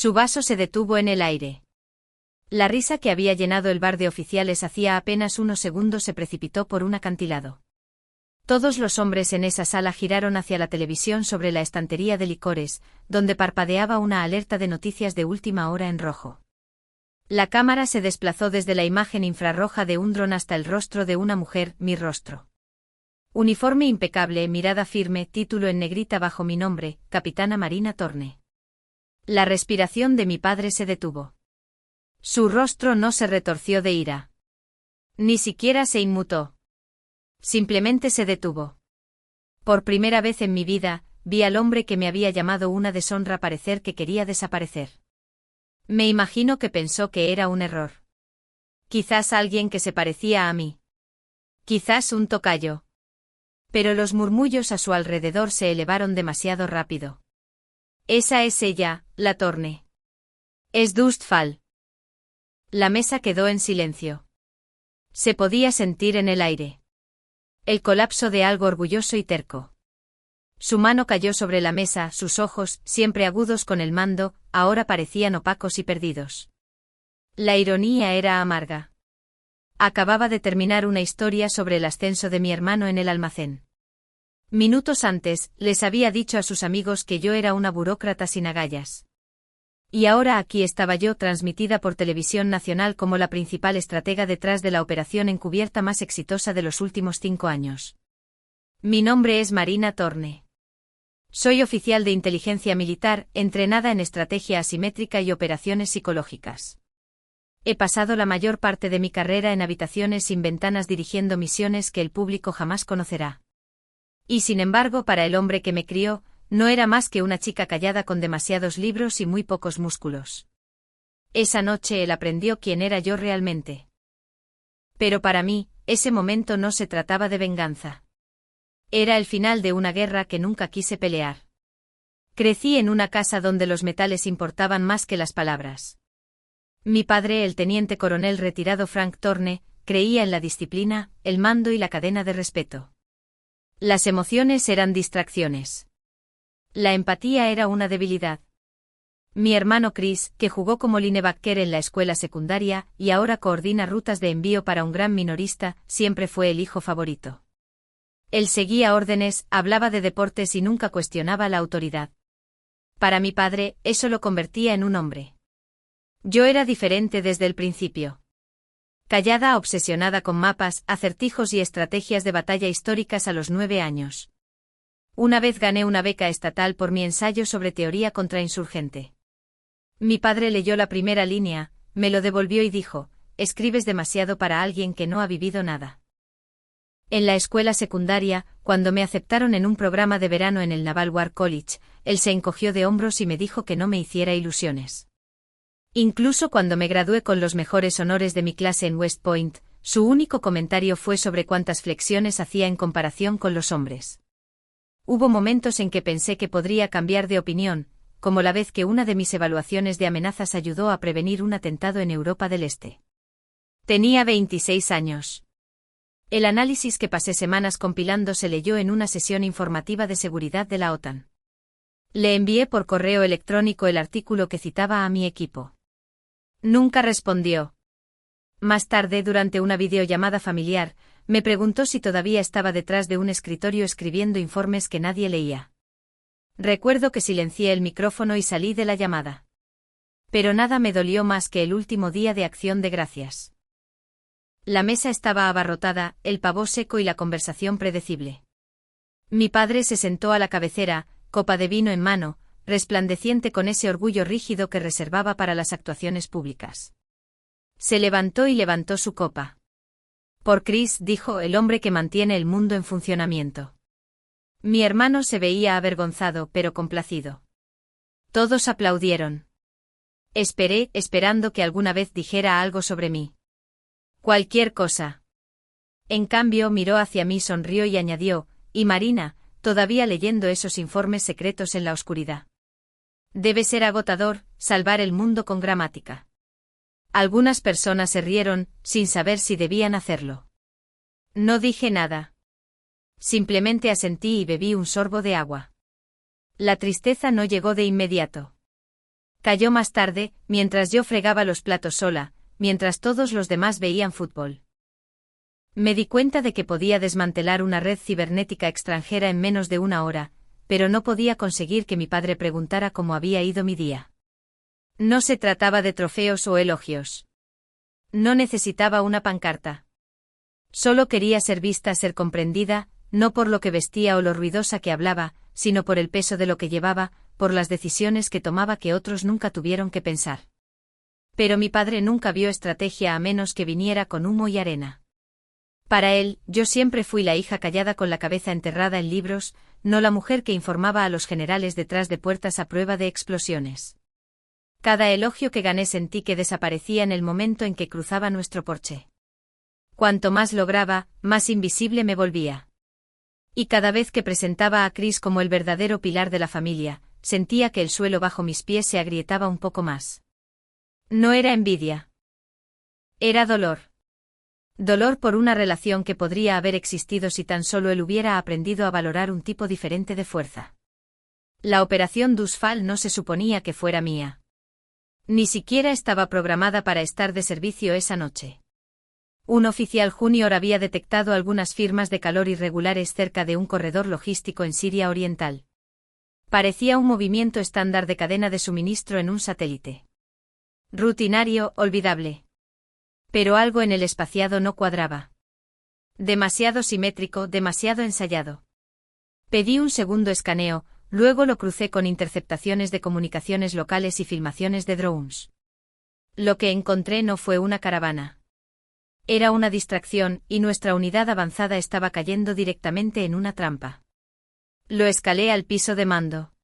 Su vaso se detuvo en el aire. La risa que había llenado el bar de oficiales hacía apenas unos segundos se precipitó por un acantilado. Todos los hombres en esa sala giraron hacia la televisión sobre la estantería de licores, donde parpadeaba una alerta de noticias de última hora en rojo. La cámara se desplazó desde la imagen infrarroja de un dron hasta el rostro de una mujer, mi rostro. Uniforme impecable, mirada firme, título en negrita bajo mi nombre, Capitana Marina Torne. La respiración de mi padre se detuvo. Su rostro no se retorció de ira. Ni siquiera se inmutó. Simplemente se detuvo. Por primera vez en mi vida, vi al hombre que me había llamado una deshonra parecer que quería desaparecer. Me imagino que pensó que era un error. Quizás alguien que se parecía a mí. Quizás un tocayo. Pero los murmullos a su alrededor se elevaron demasiado rápido. Esa es ella, la Torne. Es Dustfall. La mesa quedó en silencio. Se podía sentir en el aire el colapso de algo orgulloso y terco. Su mano cayó sobre la mesa, sus ojos, siempre agudos con el mando, ahora parecían opacos y perdidos. La ironía era amarga. Acababa de terminar una historia sobre el ascenso de mi hermano en el almacén. Minutos antes, les había dicho a sus amigos que yo era una burócrata sin agallas. Y ahora aquí estaba yo transmitida por Televisión Nacional como la principal estratega detrás de la operación encubierta más exitosa de los últimos 5 años. Mi nombre es Marina Torne. Soy oficial de inteligencia militar, entrenada en estrategia asimétrica y operaciones psicológicas. He pasado la mayor parte de mi carrera en habitaciones sin ventanas dirigiendo misiones que el público jamás conocerá. Y sin embargo, para el hombre que me crió, no era más que una chica callada con demasiados libros y muy pocos músculos. Esa noche él aprendió quién era yo realmente. Pero para mí, ese momento no se trataba de venganza. Era el final de una guerra que nunca quise pelear. Crecí en una casa donde los metales importaban más que las palabras. Mi padre, el teniente coronel retirado Frank Torne, creía en la disciplina, el mando y la cadena de respeto. Las emociones eran distracciones. La empatía era una debilidad. Mi hermano Chris, que jugó como linebacker en la escuela secundaria y ahora coordina rutas de envío para un gran minorista, siempre fue el hijo favorito. Él seguía órdenes, hablaba de deportes y nunca cuestionaba la autoridad. Para mi padre, eso lo convertía en un hombre. Yo era diferente desde el principio. Callada, obsesionada con mapas, acertijos y estrategias de batalla históricas a los 9 años. Una vez gané una beca estatal por mi ensayo sobre teoría contrainsurgente. Mi padre leyó la primera línea, me lo devolvió y dijo, escribes demasiado para alguien que no ha vivido nada. En la escuela secundaria, cuando me aceptaron en un programa de verano en el Naval War College, él se encogió de hombros y me dijo que no me hiciera ilusiones. Incluso cuando me gradué con los mejores honores de mi clase en West Point, su único comentario fue sobre cuántas flexiones hacía en comparación con los hombres. Hubo momentos en que pensé que podría cambiar de opinión, como la vez que una de mis evaluaciones de amenazas ayudó a prevenir un atentado en Europa del Este. Tenía 26 años. El análisis que pasé semanas compilando se leyó en una sesión informativa de seguridad de la OTAN. Le envié por correo electrónico el artículo que citaba a mi equipo. Nunca respondió. Más tarde, durante una videollamada familiar, me preguntó si todavía estaba detrás de un escritorio escribiendo informes que nadie leía. Recuerdo que silencié el micrófono y salí de la llamada. Pero nada me dolió más que el último día de Acción de Gracias. La mesa estaba abarrotada, el pavo seco y la conversación predecible. Mi padre se sentó a la cabecera, copa de vino en mano, resplandeciente con ese orgullo rígido que reservaba para las actuaciones públicas. Se levantó y levantó su copa. Por Chris, dijo, el hombre que mantiene el mundo en funcionamiento. Mi hermano se veía avergonzado pero complacido. Todos aplaudieron. Esperé, esperando que alguna vez dijera algo sobre mí. Cualquier cosa. En cambio miró hacia mí, sonrió y añadió, y Marina, todavía leyendo esos informes secretos en la oscuridad. Debe ser agotador, salvar el mundo con gramática. Algunas personas se rieron, sin saber si debían hacerlo. No dije nada. Simplemente asentí y bebí un sorbo de agua. La tristeza no llegó de inmediato. Cayó más tarde, mientras yo fregaba los platos sola, mientras todos los demás veían fútbol. Me di cuenta de que podía desmantelar una red cibernética extranjera en menos de una hora, pero no podía conseguir que mi padre preguntara cómo había ido mi día. No se trataba de trofeos o elogios. No necesitaba una pancarta. Solo quería ser vista, ser comprendida, no por lo que vestía o lo ruidosa que hablaba, sino por el peso de lo que llevaba, por las decisiones que tomaba que otros nunca tuvieron que pensar. Pero mi padre nunca vio estrategia a menos que viniera con humo y arena. Para él, yo siempre fui la hija callada con la cabeza enterrada en libros, no la mujer que informaba a los generales detrás de puertas a prueba de explosiones. Cada elogio que gané sentí que desaparecía en el momento en que cruzaba nuestro porche. Cuanto más lograba, más invisible me volvía. Y cada vez que presentaba a Chris como el verdadero pilar de la familia, sentía que el suelo bajo mis pies se agrietaba un poco más. No era envidia. Era dolor. Dolor por una relación que podría haber existido si tan solo él hubiera aprendido a valorar un tipo diferente de fuerza. La operación Dusfal no se suponía que fuera mía. Ni siquiera estaba programada para estar de servicio esa noche. Un oficial junior había detectado algunas firmas de calor irregulares cerca de un corredor logístico en Siria Oriental. Parecía un movimiento estándar de cadena de suministro en un satélite. Rutinario, olvidable. Pero algo en el espaciado no cuadraba. Demasiado simétrico, demasiado ensayado. Pedí un segundo escaneo, luego lo crucé con interceptaciones de comunicaciones locales y filmaciones de drones. Lo que encontré no fue una caravana. Era una distracción, y nuestra unidad avanzada estaba cayendo directamente en una trampa. Lo escalé al piso de mando.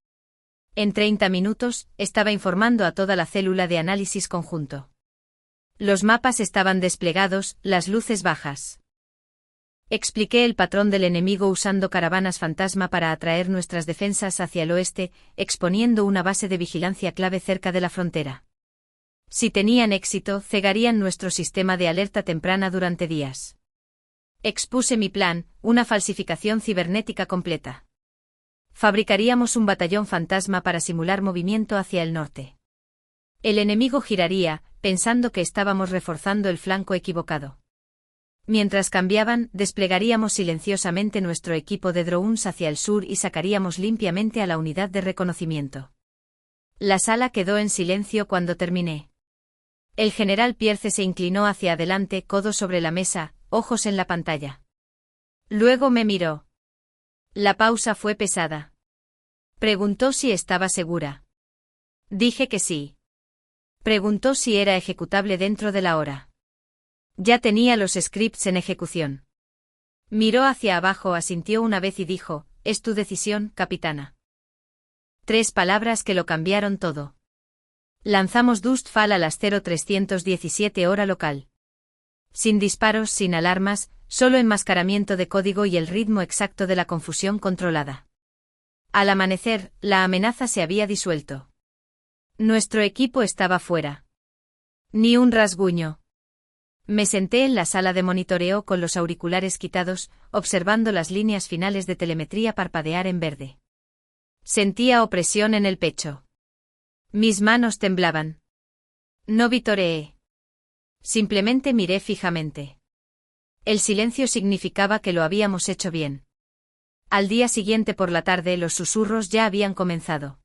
En 30 minutos, estaba informando a toda la célula de análisis conjunto. Los mapas estaban desplegados, las luces bajas. Expliqué el patrón del enemigo usando caravanas fantasma para atraer nuestras defensas hacia el oeste, exponiendo una base de vigilancia clave cerca de la frontera. Si tenían éxito, cegarían nuestro sistema de alerta temprana durante días. Expuse mi plan, una falsificación cibernética completa. Fabricaríamos un batallón fantasma para simular movimiento hacia el norte. El enemigo giraría, pensando que estábamos reforzando el flanco equivocado. Mientras cambiaban, desplegaríamos silenciosamente nuestro equipo de drones hacia el sur y sacaríamos limpiamente a la unidad de reconocimiento. La sala quedó en silencio cuando terminé. El general Pierce se inclinó hacia adelante, codos sobre la mesa, ojos en la pantalla. Luego me miró. La pausa fue pesada. Preguntó si estaba segura. Dije que sí. Preguntó si era ejecutable dentro de la hora. Ya tenía los scripts en ejecución. Miró hacia abajo, asintió una vez y dijo, «Es tu decisión, capitana». 3 palabras que lo cambiaron todo. Lanzamos Dustfall a las 0317 hora local. Sin disparos, sin alarmas, solo enmascaramiento de código y el ritmo exacto de la confusión controlada. Al amanecer, la amenaza se había disuelto. Nuestro equipo estaba fuera. Ni un rasguño. Me senté en la sala de monitoreo con los auriculares quitados, observando las líneas finales de telemetría parpadear en verde. Sentía opresión en el pecho. Mis manos temblaban. No vitoreé. Simplemente miré fijamente. El silencio significaba que lo habíamos hecho bien. Al día siguiente por la tarde los susurros ya habían comenzado.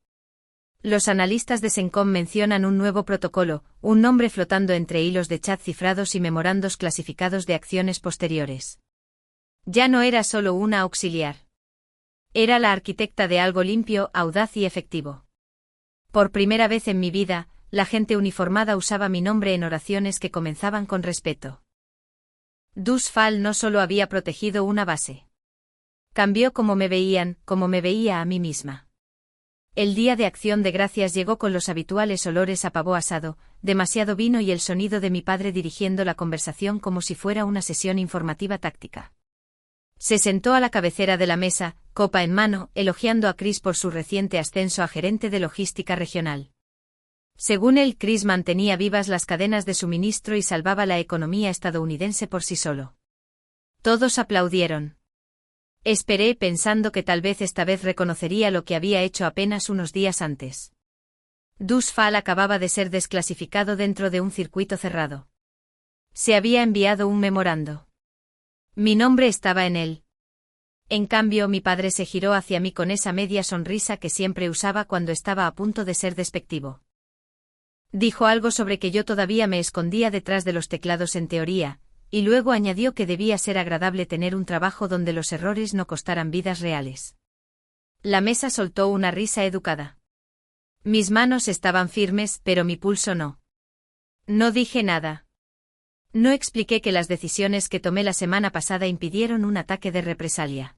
Los analistas de CENTCOM mencionan un nuevo protocolo, un nombre flotando entre hilos de chat cifrados y memorandos clasificados de acciones posteriores. Ya no era solo una auxiliar. Era la arquitecta de algo limpio, audaz y efectivo. Por primera vez en mi vida, la gente uniformada usaba mi nombre en oraciones que comenzaban con respeto. Dusfall no solo había protegido una base. Cambió cómo me veían, cómo me veía a mí misma. El día de Acción de Gracias llegó con los habituales olores a pavo asado, demasiado vino y el sonido de mi padre dirigiendo la conversación como si fuera una sesión informativa táctica. Se sentó a la cabecera de la mesa, copa en mano, elogiando a Chris por su reciente ascenso a gerente de logística regional. Según él, Chris mantenía vivas las cadenas de suministro y salvaba la economía estadounidense por sí solo. Todos aplaudieron. Esperé pensando que tal vez esta vez reconocería lo que había hecho apenas unos días antes. Dustfall acababa de ser desclasificado dentro de un circuito cerrado. Se había enviado un memorando. Mi nombre estaba en él. En cambio, mi padre se giró hacia mí con esa media sonrisa que siempre usaba cuando estaba a punto de ser despectivo. Dijo algo sobre que yo todavía me escondía detrás de los teclados en teoría, y luego añadió que debía ser agradable tener un trabajo donde los errores no costaran vidas reales. La mesa soltó una risa educada. Mis manos estaban firmes, pero mi pulso no. No dije nada. No expliqué que las decisiones que tomé la semana pasada impidieron un ataque de represalia.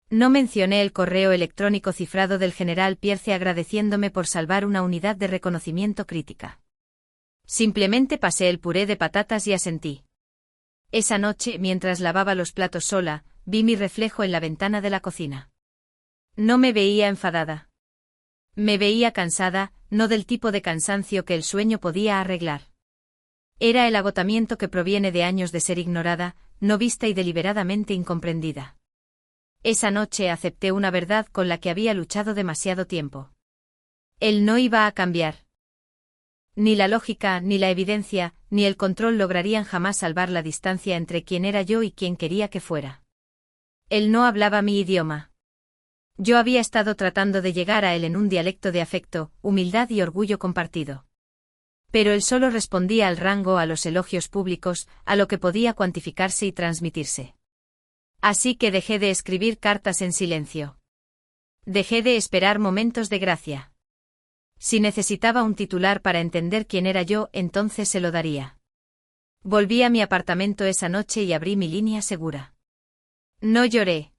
No mencioné el correo electrónico cifrado del general Pierce agradeciéndome por salvar una unidad de reconocimiento crítica. Simplemente pasé el puré de patatas y asentí. Esa noche, mientras lavaba los platos sola, vi mi reflejo en la ventana de la cocina. No me veía enfadada. Me veía cansada, no del tipo de cansancio que el sueño podía arreglar. Era el agotamiento que proviene de años de ser ignorada, no vista y deliberadamente incomprendida. Esa noche acepté una verdad con la que había luchado demasiado tiempo. Él no iba a cambiar. Ni la lógica, ni la evidencia, ni el control lograrían jamás salvar la distancia entre quién era yo y quién quería que fuera. Él no hablaba mi idioma. Yo había estado tratando de llegar a él en un dialecto de afecto, humildad y orgullo compartido. Pero él solo respondía al rango, a los elogios públicos, a lo que podía cuantificarse y transmitirse. Así que dejé de escribir cartas en silencio. Dejé de esperar momentos de gracia. Si necesitaba un titular para entender quién era yo, entonces se lo daría. Volví a mi apartamento esa noche y abrí mi línea segura. No lloré.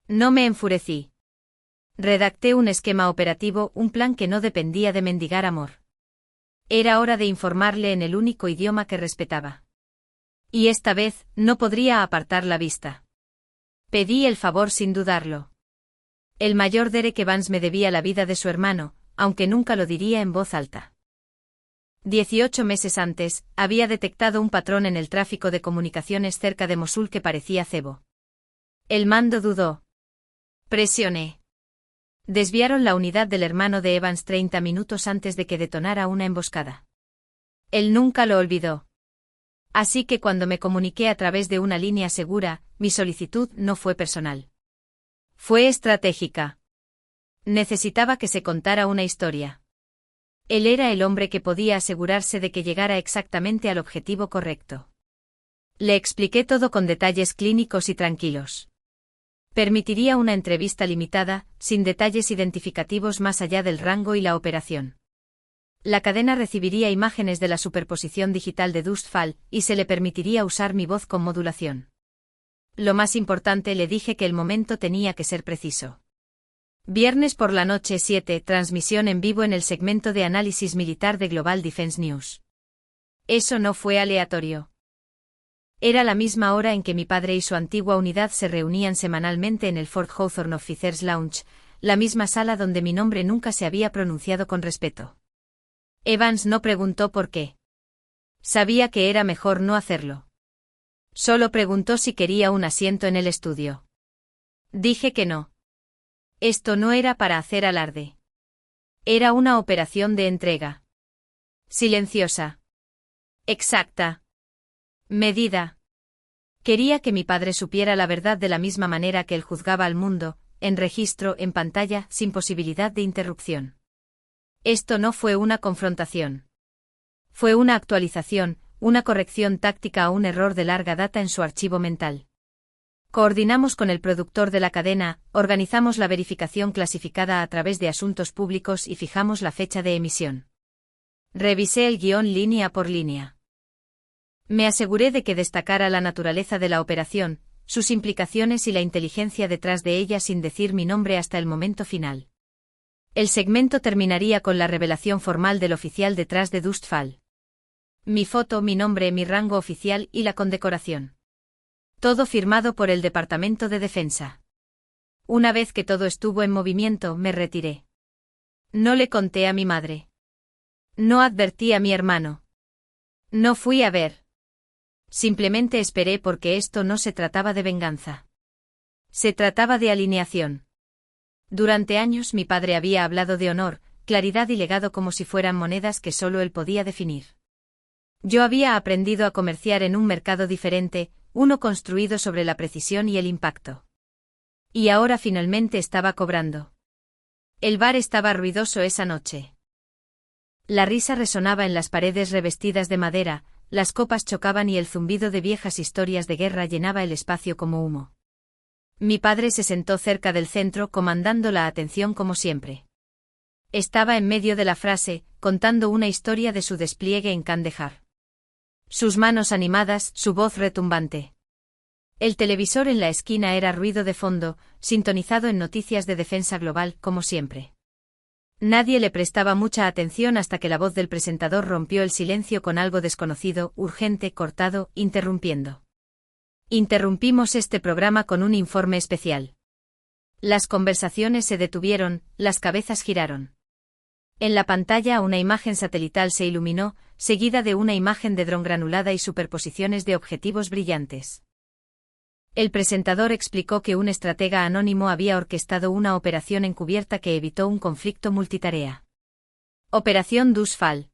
No me enfurecí. Redacté un esquema operativo, un plan que no dependía de mendigar amor. Era hora de informarle en el único idioma que respetaba. Y esta vez, no podría apartar la vista. Pedí el favor sin dudarlo. El mayor Derek Evans me debía la vida de su hermano, aunque nunca lo diría en voz alta. 18 meses antes, había detectado un patrón en el tráfico de comunicaciones cerca de Mosul que parecía cebo. El mando dudó. Presioné. Desviaron la unidad del hermano de Evans 30 minutos antes de que detonara una emboscada. Él nunca lo olvidó. Así que cuando me comuniqué a través de una línea segura, mi solicitud no fue personal. Fue estratégica. Necesitaba que se contara una historia. Él era el hombre que podía asegurarse de que llegara exactamente al objetivo correcto. Le expliqué todo con detalles clínicos y tranquilos. Permitiría una entrevista limitada, sin detalles identificativos más allá del rango y la operación. La cadena recibiría imágenes de la superposición digital de Dustfall, y se le permitiría usar mi voz con modulación. Lo más importante, le dije que el momento tenía que ser preciso. Viernes por la noche 7, transmisión en vivo en el segmento de análisis militar de Global Defense News. Eso no fue aleatorio. Era la misma hora en que mi padre y su antigua unidad se reunían semanalmente en el Fort Hawthorne Officers Lounge, la misma sala donde mi nombre nunca se había pronunciado con respeto. Evans no preguntó por qué. Sabía que era mejor no hacerlo. Solo preguntó si quería un asiento en el estudio. Dije que no. Esto no era para hacer alarde. Era una operación de entrega. Silenciosa. Exacta. Medida. Quería que mi padre supiera la verdad de la misma manera que él juzgaba al mundo, en registro, en pantalla, sin posibilidad de interrupción. Esto no fue una confrontación. Fue una actualización, una corrección táctica a un error de larga data en su archivo mental. Coordinamos con el productor de la cadena, organizamos la verificación clasificada a través de asuntos públicos y fijamos la fecha de emisión. Revisé el guión línea por línea. Me aseguré de que destacara la naturaleza de la operación, sus implicaciones y la inteligencia detrás de ella sin decir mi nombre hasta el momento final. El segmento terminaría con la revelación formal del oficial detrás de Dustfall. Mi foto, mi nombre, mi rango oficial y la condecoración. Todo firmado por el Departamento de Defensa. Una vez que todo estuvo en movimiento, me retiré. No le conté a mi madre. No advertí a mi hermano. No fui a ver. Simplemente esperé porque esto no se trataba de venganza. Se trataba de alineación. Durante años mi padre había hablado de honor, claridad y legado como si fueran monedas que solo él podía definir. Yo había aprendido a comerciar en un mercado diferente, uno construido sobre la precisión y el impacto. Y ahora finalmente estaba cobrando. El bar estaba ruidoso esa noche. La risa resonaba en las paredes revestidas de madera, las copas chocaban y el zumbido de viejas historias de guerra llenaba el espacio como humo. Mi padre se sentó cerca del centro comandando la atención como siempre. Estaba en medio de la frase, contando una historia de su despliegue en Kandahar. Sus manos animadas, su voz retumbante. El televisor en la esquina era ruido de fondo, sintonizado en noticias de defensa global, como siempre. Nadie le prestaba mucha atención hasta que la voz del presentador rompió el silencio con algo desconocido, urgente, cortado, interrumpiendo. Interrumpimos este programa con un informe especial. Las conversaciones se detuvieron, las cabezas giraron. En la pantalla una imagen satelital se iluminó, seguida de una imagen de dron granulada y superposiciones de objetivos brillantes. El presentador explicó que un estratega anónimo había orquestado una operación encubierta que evitó un conflicto multitarea. Operación Dusfal.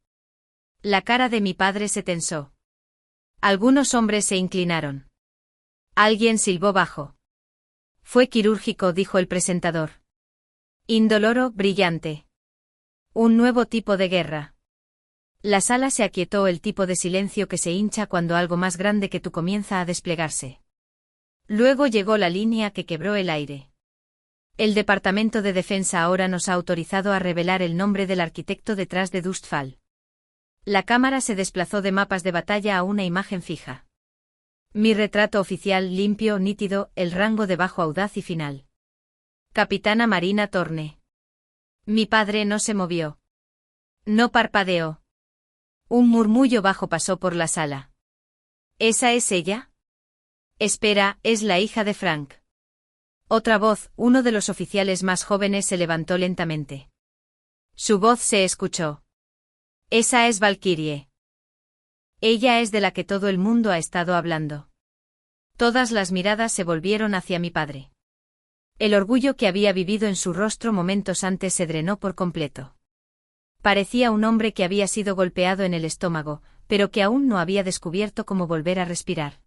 La cara de mi padre se tensó. Algunos hombres se inclinaron. Alguien silbó bajo. Fue quirúrgico, dijo el presentador. Indoloro, brillante. Un nuevo tipo de guerra. La sala se aquietó, el tipo de silencio que se hincha cuando algo más grande que tú comienza a desplegarse. Luego llegó la línea que quebró el aire. El Departamento de Defensa ahora nos ha autorizado a revelar el nombre del arquitecto detrás de Dustfall. La cámara se desplazó de mapas de batalla a una imagen fija. Mi retrato oficial, limpio, nítido, el rango de bajo, audaz y final. Capitana Marina Torne. Mi padre no se movió. No parpadeó. Un murmullo bajo pasó por la sala. ¿Esa es ella? Espera, es la hija de Frank. Otra voz, uno de los oficiales más jóvenes, se levantó lentamente. Su voz se escuchó. Esa es Valkyrie. Ella es de la que todo el mundo ha estado hablando. Todas las miradas se volvieron hacia mi padre. El orgullo que había vivido en su rostro momentos antes se drenó por completo. Parecía un hombre que había sido golpeado en el estómago, pero que aún no había descubierto cómo volver a respirar.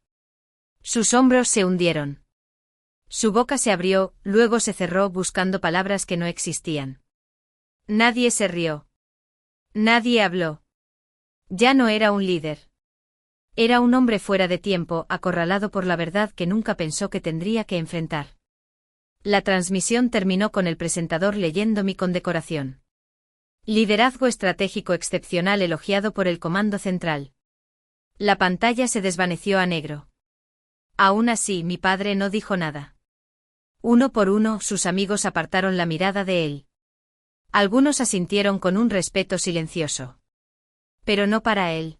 Sus hombros se hundieron. Su boca se abrió, luego se cerró buscando palabras que no existían. Nadie se rió. Nadie habló. Ya no era un líder. Era un hombre fuera de tiempo, acorralado por la verdad que nunca pensó que tendría que enfrentar. La transmisión terminó con el presentador leyendo mi condecoración. Liderazgo estratégico excepcional elogiado por el Comando Central. La pantalla se desvaneció a negro. Aún así, mi padre no dijo nada. Uno por uno, sus amigos apartaron la mirada de él. Algunos asintieron con un respeto silencioso. Pero no para él.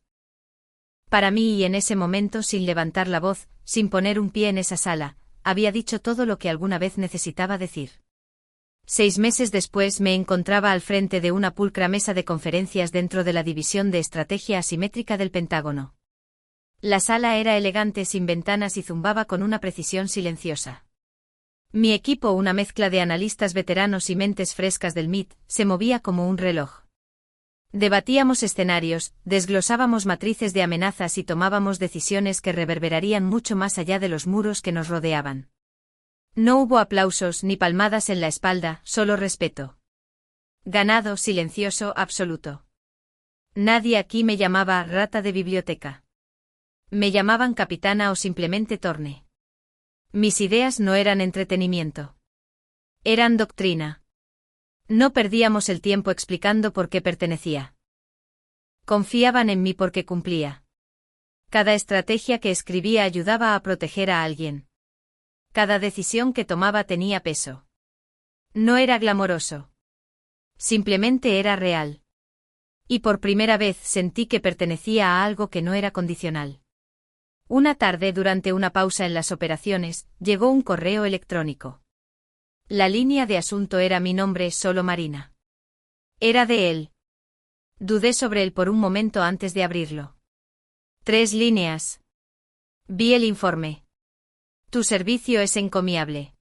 Para mí, y en ese momento, sin levantar la voz, sin poner un pie en esa sala, había dicho todo lo que alguna vez necesitaba decir. 6 meses después me encontraba al frente de una pulcra mesa de conferencias dentro de la División de Estrategia Asimétrica del Pentágono. La sala era elegante, sin ventanas, y zumbaba con una precisión silenciosa. Mi equipo, una mezcla de analistas veteranos y mentes frescas del MIT, se movía como un reloj. Debatíamos escenarios, desglosábamos matrices de amenazas y tomábamos decisiones que reverberarían mucho más allá de los muros que nos rodeaban. No hubo aplausos ni palmadas en la espalda, solo respeto. Ganado, silencioso, absoluto. Nadie aquí me llamaba rata de biblioteca. Me llamaban capitana o simplemente Torne. Mis ideas no eran entretenimiento. Eran doctrina. No perdíamos el tiempo explicando por qué pertenecía. Confiaban en mí porque cumplía. Cada estrategia que escribía ayudaba a proteger a alguien. Cada decisión que tomaba tenía peso. No era glamoroso. Simplemente era real. Y por primera vez sentí que pertenecía a algo que no era condicional. Una tarde, durante una pausa en las operaciones, llegó un correo electrónico. La línea de asunto era mi nombre, solo Marina. Era de él. Dudé sobre él por un momento antes de abrirlo. 3 líneas. Vi el informe. Tu servicio es encomiable.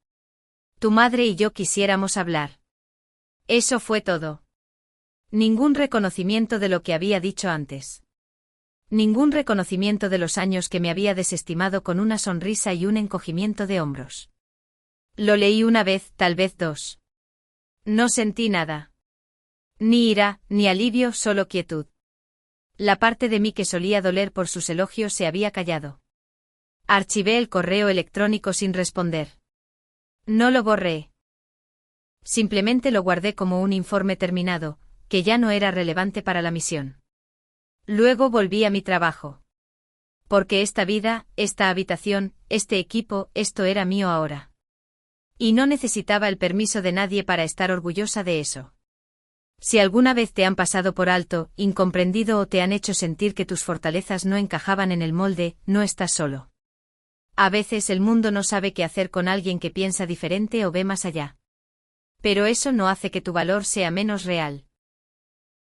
Tu madre y yo quisiéramos hablar. Eso fue todo. Ningún reconocimiento de lo que había dicho antes. Ningún reconocimiento de los años que me había desestimado con una sonrisa y un encogimiento de hombros. Lo leí una vez, tal vez dos. No sentí nada. Ni ira, ni alivio, solo quietud. La parte de mí que solía doler por sus elogios se había callado. Archivé el correo electrónico sin responder. No lo borré. Simplemente lo guardé como un informe terminado, que ya no era relevante para la misión. Luego volví a mi trabajo. Porque esta vida, esta habitación, este equipo, esto era mío ahora. Y no necesitaba el permiso de nadie para estar orgullosa de eso. Si alguna vez te han pasado por alto, incomprendido o te han hecho sentir que tus fortalezas no encajaban en el molde, no estás solo. A veces el mundo no sabe qué hacer con alguien que piensa diferente o ve más allá. Pero eso no hace que tu valor sea menos real.